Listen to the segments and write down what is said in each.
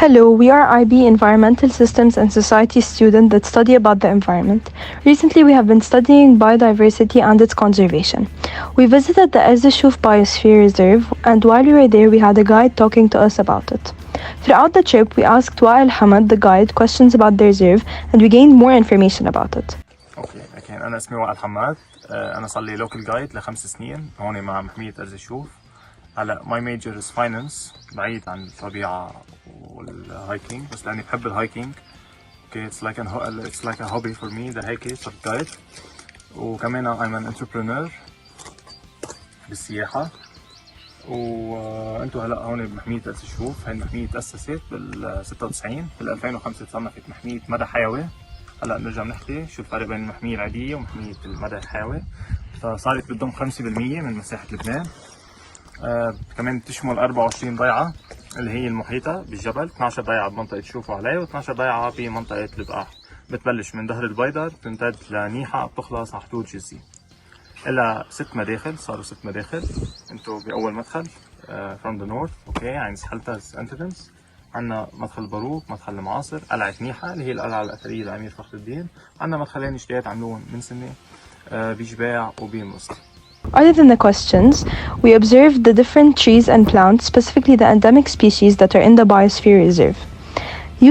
Hello, we are IB Environmental Systems and Society students that study about the environment. Recently, we have been studying biodiversity and its conservation. We visited the Shouf Biosphere Reserve, and while we were there, we had a guide talking to us about it. Throughout the trip, we asked Wael Hamad, the guide, questions about the reserve, and we gained more information about it. اوكي انا اسمي وائل حماد. انا صار لي لوكال جايد ل5 سنين هون مع محمية أرز الشوف. هلا ماي ميجر از فاينانس، بعيد عن الطبيعة والهايكينج، بس لاني بحب الهايكينج. اوكي اتس لايك ا هوبي فور مي ذا هيك صرت جايد. وكمان ايم ان انتربرونور بالسياحة. وانتم هلا هون بمحمية أرز الشوف. هاي المحمية تأسست بال 96، بال 2005 تصنفت محمية مدى حيوي. هلا نرجع نحكي شو الفرق بين المحمية العادية ومحمية المدى الحيوي. فصارت بتضم 5% من مساحة لبنان. كمان بتشمل 24 ضيعة اللي هي المحيطة بالجبل، 12 ضيعة بمنطقة شوف وعلي، و12 ضيعة بمنطقة البقاع. بتبلش من ظهر البيدر بتمتد لنيحة بتخلص على حدود جزية. إلها 6 مداخل، صاروا 6 مداخل. انتو بأول مدخل from the north، اوكي عند سحلتاز entrance. عندنا مدخل باروك، مدخل المعاصر، قلعة نيحة اللي هي القلعة الأثرية لأمير فخر الدين. عندنا مدخلين جداد عملوهم من سنة بجباع وبمصر. Other than the questions, we observed the different trees and plants, specifically the endemic species that are in the Biosphere Reserve.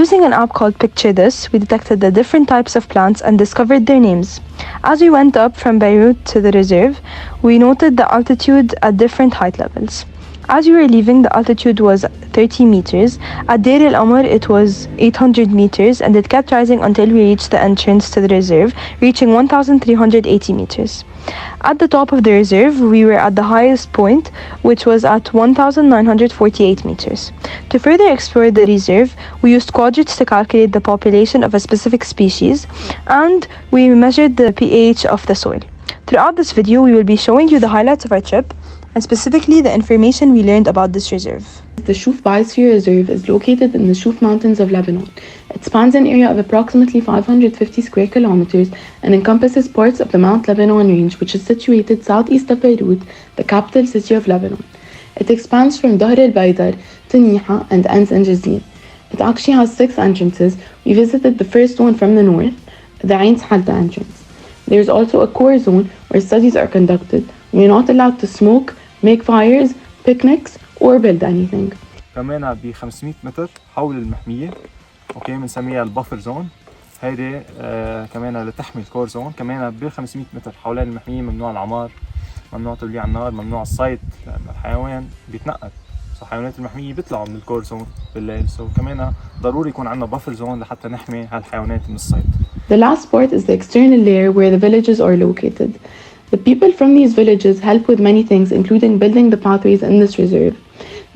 Using an app called Picture This, we detected the different types of plants and discovered their names. As we went up from Beirut to the reserve, we noted the altitude at different height levels. As we were leaving, the altitude was 30 meters. At Deir el-Omar, it was 800 meters, and it kept rising until we reached the entrance to the reserve, reaching 1,380 meters. At the top of the reserve, we were at the highest point, which was at 1,948 meters. To further explore the reserve, we used quadrants to calculate the population of a specific species, and we measured the pH of the soil. Throughout this video, we will be showing you the highlights of our trip, and specifically the information we learned about this reserve. The Shouf Biosphere Reserve is located in the Shouf Mountains of Lebanon. It spans an area of approximately 550 square kilometers and encompasses parts of the Mount Lebanon range, which is situated southeast of Beirut, the capital city of Lebanon. It expands from Dahr el-Baydar to Niha and ends in Jazin. It actually has 6 entrances. We visited the first one from the north, the Ain Sahalta entrance. There is also a core zone where studies are conducted. We are not allowed to smoke, make fires, picnics, or build anything. كمان ب 500 متر حول المحمية، اوكي بنسميها البفر زون. هيدي كمان لتحمي الكور زون. كمان ب 500 متر حوالين المحمية ممنوع العمار، ممنوع توليع النار، ممنوع الصيد، لأن الحيوان بيتنقل. حيوانات المحمية بيطلعوا من الكور زون بالليل. كمان ضروري يكون عندنا بفر زون لحتى نحمي هالحيوانات من الصيد. The last part is the external layer where the villages are located. The people from these villages help with many things, including building the pathways in this reserve.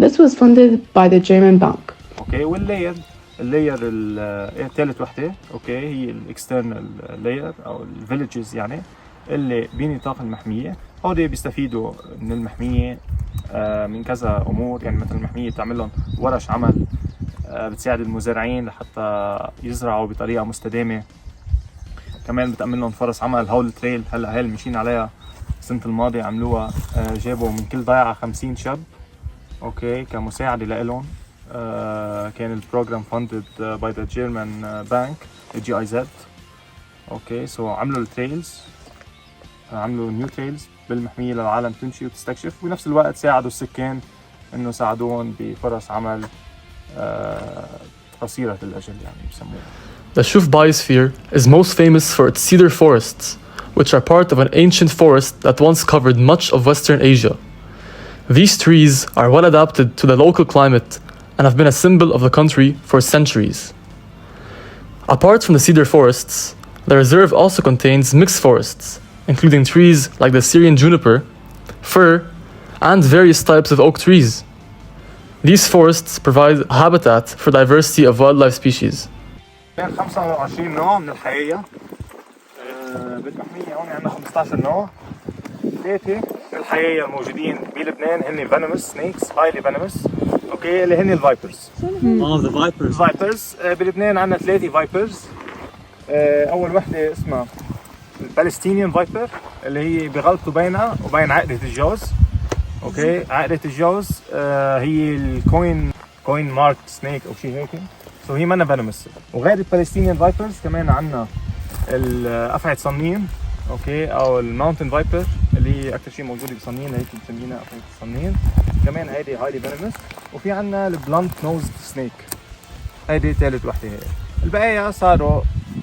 This was funded by the German bank. اوكي واللاير الثالث وحده اوكي هي الاكسترنال لاير او الفيليجز يعني اللي بنطاق المحميه. هودي بيستفيدوا من المحميه من كذا امور، يعني مثل المحميه بتعمل لهم ورش عمل، بتساعد المزارعين لحتى يزرعوا بطريقه مستدامه. كمان بتأمن لهم فرص عمل. هول التريل هلا هي اللي مشينا عليها السنة الماضية عملوها، جابوا من كل ضيعة 50 شاب اوكي كمساعدة لإلهم. كان البروجرام funded by the German bank GIZ. اوكي عملوا التريلز، عملوا نيو تريلز بالمحمية للعالم تمشي وتستكشف، وبنفس الوقت ساعدوا السكان انه ساعدوهم بفرص عمل قصيرة الأجل يعني بسموها. The Shouf Biosphere is most famous for its cedar forests, which are part of an ancient forest that once covered much of Western Asia. These trees are well adapted to the local climate and have been a symbol of the country for centuries. Apart from the cedar forests, the reserve also contains mixed forests, including trees like the Syrian juniper, fir, and various types of oak trees. These forests provide habitat for diversity of wildlife species. 25 نوع من الحياة بالمحمية. هون عندنا 15 نوع. 3 الحياة الموجودين بلبنان هن venomous snakes, highly venomous. اوكي اللي هن الفايبرز. the vipers. بلبنان عندنا 3 فايبرز. أول وحدة اسمها البالستينيان فايبر اللي هي بغلطوا بينها وبين عقدة الجوز. اوكي عقدة الجوز هي الكوين كوين مارك سنيك او شيء هيك، سو هي منا فينومس. وغير البالستينيان فايبرز كمان عندنا الافعى صنين، اوكي، او الماونتن فايبر اللي هي اكثر شيء موجوده بصنين، هيك بنسميها افعى صنين، كمان هيدي هايلي فينومس. وفي عندنا البلانت نوزد سنيك، هيدي ثالث وحده. هي البقايا صاروا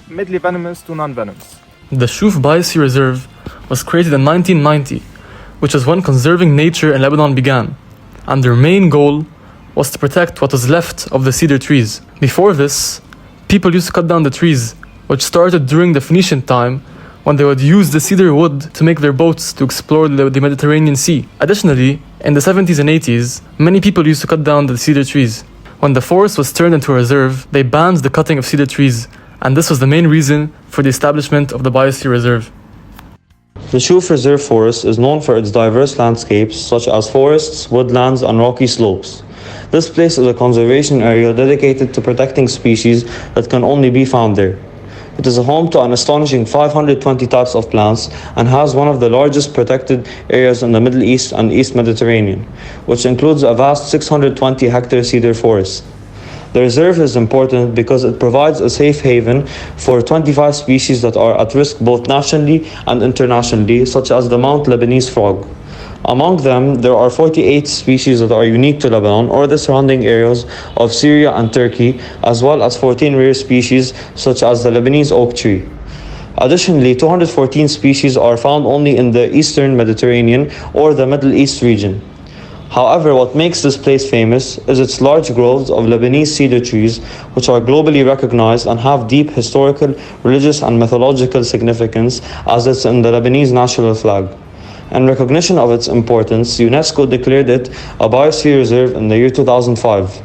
midly venomous to non-venomous. The Shouf Biosphere Reserve was created in 1990, which is when conserving nature in Lebanon began, and their main goal was to protect what was left of the cedar trees. Before this, people used to cut down the trees, which started during the Phoenician time, when they would use the cedar wood to make their boats to explore the Mediterranean Sea. Additionally, in the 70s and 80s, many people used to cut down the cedar trees. When the forest was turned into a reserve, they banned the cutting of cedar trees, and this was the main reason for the establishment of the Biosphere Reserve. The Shouf Reserve Forest is known for its diverse landscapes such as forests, woodlands, and rocky slopes. This place is a conservation area dedicated to protecting species that can only be found there. It is a home to an astonishing 520 types of plants and has one of the largest protected areas in the Middle East and East Mediterranean, which includes a vast 620 hectare cedar forest. The reserve is important because it provides a safe haven for 25 species that are at risk both nationally and internationally, such as the Mount Lebanese frog. Among them, there are 48 species that are unique to Lebanon or the surrounding areas of Syria and Turkey, as well as 14 rare species such as the Lebanese oak tree. Additionally, 214 species are found only in the Eastern Mediterranean or the Middle East region. However, what makes this place famous is its large groves of Lebanese cedar trees, which are globally recognized and have deep historical, religious, and mythological significance, as it's in the Lebanese national flag. In recognition of its importance, UNESCO declared it a biosphere reserve in the year 2005.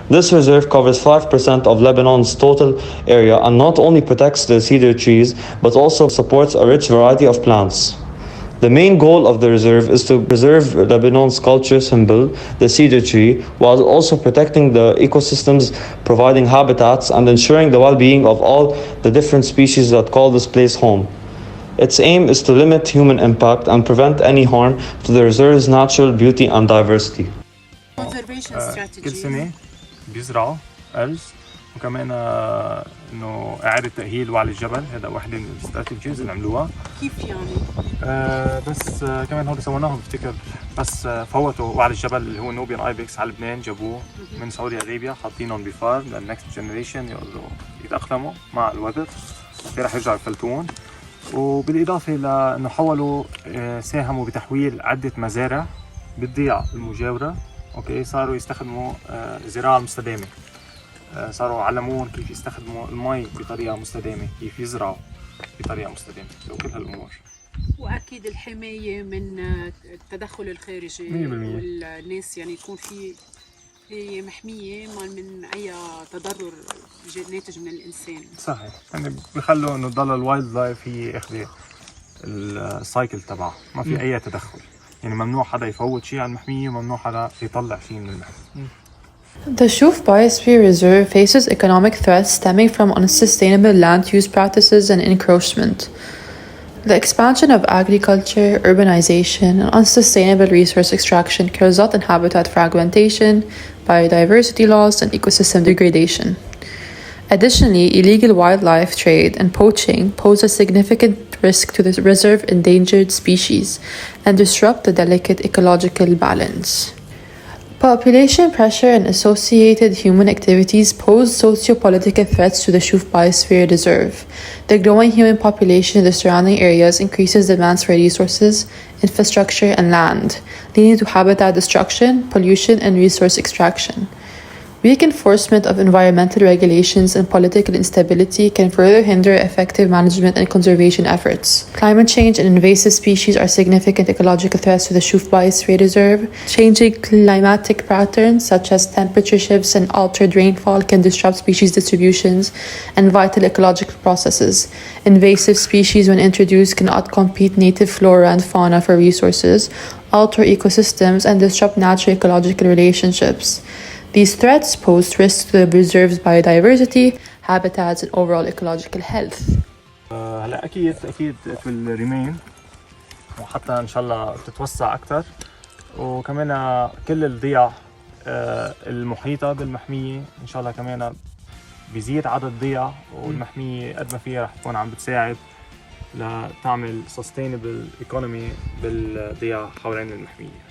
This reserve covers 5% of Lebanon's total area and not only protects the cedar trees, but also supports a rich variety of plants. The main goal of the reserve is to preserve Lebanon's culture symbol, the cedar tree, while also protecting the ecosystems, providing habitats, and ensuring the well-being of all the different species that call this place home. Its aim is to limit human impact and prevent any harm to the reserve's natural beauty and diversity. Conservation strategy. كل سنة بيزرعوا أرز، وكمان إنه إعادة تأهيل وعلى الجبل، هذا واحدة من الاستراتيجيز اللي عملوها. كيف يعني؟ بس كمان هول سويناهم بفتكر، بس فوتوا وعلى الجبل اللي هو نوبيان ايبكس على لبنان، جابوه من سعودي ارابيا، حاطينهم بفار للنكست جنريشن يقدروا يتأقلموا مع الوذر، رح يرجعوا يفلتون. وبالإضافة لأنه حولوا ساهموا بتحويل عدة مزارع بالضياع المجاورة، أوكي، صاروا يستخدموا الزراعة المستدامة، صاروا علموهم كيف يستخدموا المي بطريقة مستدامة، كيف يزرعوا بطريقة مستدامة، وكل هالأمور. وأكيد الحماية من التدخل الخارجي، 100%. والناس يعني يكون هي محمية من أي تضرر ناتج من الإنسان. صحيح، يعني بيخلوا إنه تضل الوايلد لايف هي أخذ السايكل تبعها، ما في أي تدخل، يعني ممنوع حدا يفوت شيء على المحمية وممنوع حدا يطلع شيء من المحمية. The Shouf Biosphere Reserve faces economic threats stemming from unsustainable land use practices and encroachment. The expansion of agriculture, urbanization, and unsustainable resource extraction can result in habitat fragmentation, biodiversity loss, and ecosystem degradation. Additionally, illegal wildlife trade and poaching pose a significant risk to the reserve endangered species and disrupt the delicate ecological balance. Population pressure and associated human activities pose socio-political threats to the Shouf Biosphere Reserve. The growing human population in the surrounding areas increases demands for resources, infrastructure, and land, leading to habitat destruction, pollution, and resource extraction. Weak enforcement of environmental regulations and political instability can further hinder effective management and conservation efforts. Climate change and invasive species are significant ecological threats to the Shouf Biosphere Reserve. Changing climatic patterns such as temperature shifts and altered rainfall can disrupt species distributions and vital ecological processes. Invasive species, when introduced, can outcompete native flora and fauna for resources, alter ecosystems, and disrupt natural ecological relationships. These threats pose risks to the reserve's biodiversity, habitats, and overall ecological health. هلا أكيد في الريمين، وحتى إن شاء الله تتوسع أكثر، وكمان كل الضياع المحيطة بالمحمية إن شاء الله كمان بيزيد عدد ضياع، والمحمية قد ما فيها رح تكون عم بتساعد لتعمل sustainable economy بالضياع حوالين المحمية.